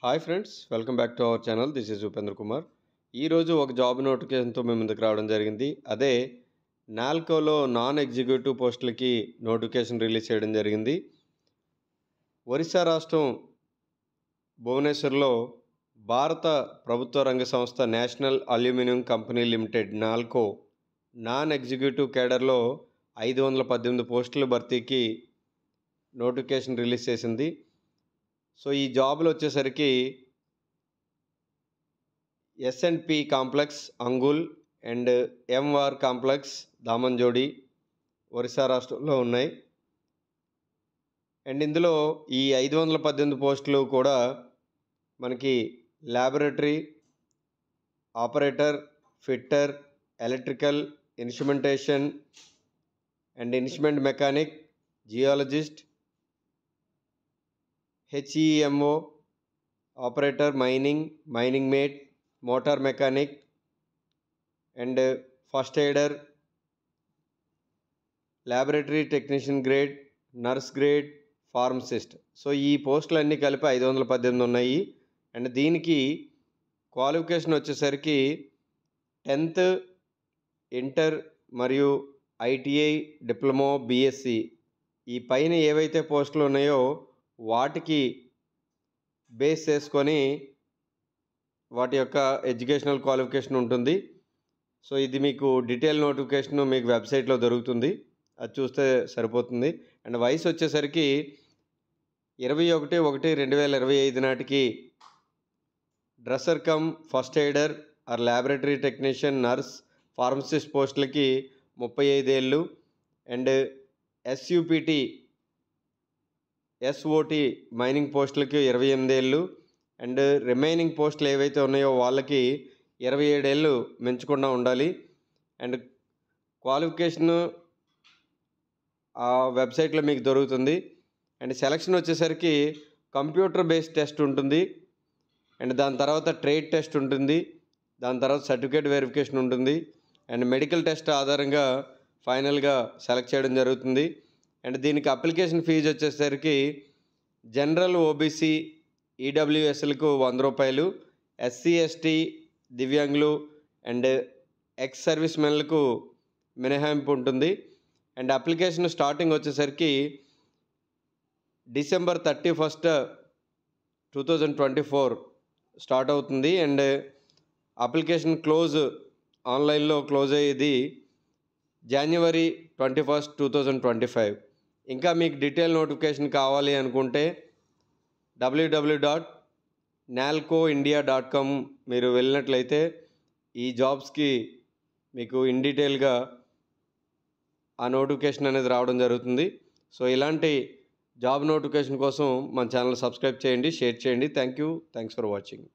Hi friends, welcome back to our channel. This is Upendra Kumar. ఈరోజు ఒక job నోటిఫికేషన్తో మేము ముందుకు రావడం జరిగింది. అదే నాల్కోలో నాన్ ఎగ్జిక్యూటివ్ పోస్టులకి నోటిఫికేషన్ రిలీజ్ చేయడం జరిగింది. ఒరిస్సా రాష్ట్రం భువనేశ్వర్లో భారత ప్రభుత్వ రంగ సంస్థ national aluminium company limited Nalco non executive కేడర్లో 518 పోస్టుల భర్తీకి నోటిఫికేషన్ రిలీజ్ చేసింది. సో ఈ జాబులు వచ్చేసరికి SNP complex Angul and MR complex Damanjodi Orissa రాష్ట్రంలో ఉన్నాయి. అండ్ ఇందులో ఈ 518 పోస్టులు కూడా మనకి laboratory operator, fitter, electrical, instrumentation and instrument mechanic, geologist, HEMO operator, mining mate, motor mechanic and first aider, laboratory technician grade, nurse grade, pharmacist. So ఈ పోస్టులన్నీ కలిపి 518 ఉన్నాయి. అండ్ దీనికి క్వాలిఫికేషన్ వచ్చేసరికి 10th, ఇంటర్ మరియు ఐటీఐ, డిప్లొమా, బీఎస్సీ ఈ పైన ఏవైతే పోస్టులు ఉన్నాయో వాటికి బేస్ చేసుకొని వాటి యొక్క ఎడ్యుకేషనల్ క్వాలిఫికేషన్ ఉంటుంది. సో ఇది మీకు డీటెయిల్ నోటిఫికేషన్ మీకు వెబ్సైట్లో దొరుకుతుంది, అది చూస్తే సరిపోతుంది. అండ్ వయసు వచ్చేసరికి 21/1/2025 నాటికి dresser cum first aider or laboratory technician, nurse, pharmacist పోస్టులకి 35 ఏళ్ళు అండ్ ఎస్యూపీటీ, ఎస్ఓటి మైనింగ్ పోస్టులకి 28 ఏళ్ళు అండ్ రిమైనింగ్ పోస్టులు ఏవైతే ఉన్నాయో వాళ్ళకి 27 ఏళ్ళు మించకుండా ఉండాలి. అండ్ క్వాలిఫికేషన్ ఆ వెబ్సైట్లో మీకు దొరుకుతుంది. అండ్ సెలక్షన్ వచ్చేసరికి కంప్యూటర్ బేస్డ్ టెస్ట్ ఉంటుంది అండ్ దాని తర్వాత ట్రేడ్ టెస్ట్ ఉంటుంది, దాని తర్వాత సర్టిఫికేట్ వెరిఫికేషన్ ఉంటుంది అండ్ మెడికల్ టెస్ట్ ఆధారంగా ఫైనల్గా సెలెక్ట్ చేయడం జరుగుతుంది. అండ్ దీనికి అప్లికేషన్ ఫీజు వచ్చేసరికి జనరల్, ఓబీసీ, ఈడబ్ల్యూఎస్లకు 100 రూపాయలు, ఎస్సీ, ఎస్టీ, దివ్యాంగులు అండ్ ఎక్స్ సర్వీస్ మెన్లకు మినహాయింపు ఉంటుంది. అండ్ అప్లికేషన్ స్టార్టింగ్ వచ్చేసరికి December 31st, 2024 స్టార్ట్ అవుతుంది. అండ్ అప్లికేషన్ ఆన్లైన్లో క్లోజ్ అయ్యేది January 21st, 2025. ఇంకా మీకు డీటెయిల్ నోటిఫికేషన్ కావాలి అనుకుంటే www.nalcoindia.com మీరు వెళ్ళినట్లయితే ఈ జాబ్స్కి మీకు ఇన్ డీటెయిల్గా ఆ నోటిఫికేషన్ అనేది రావడం జరుగుతుంది. సో ఇలాంటి జాబ్ నోటిఫికేషన్ కోసం మన ఛానల్ సబ్స్క్రైబ్ చేయండి, షేర్ చేయండి. Thanks for watching.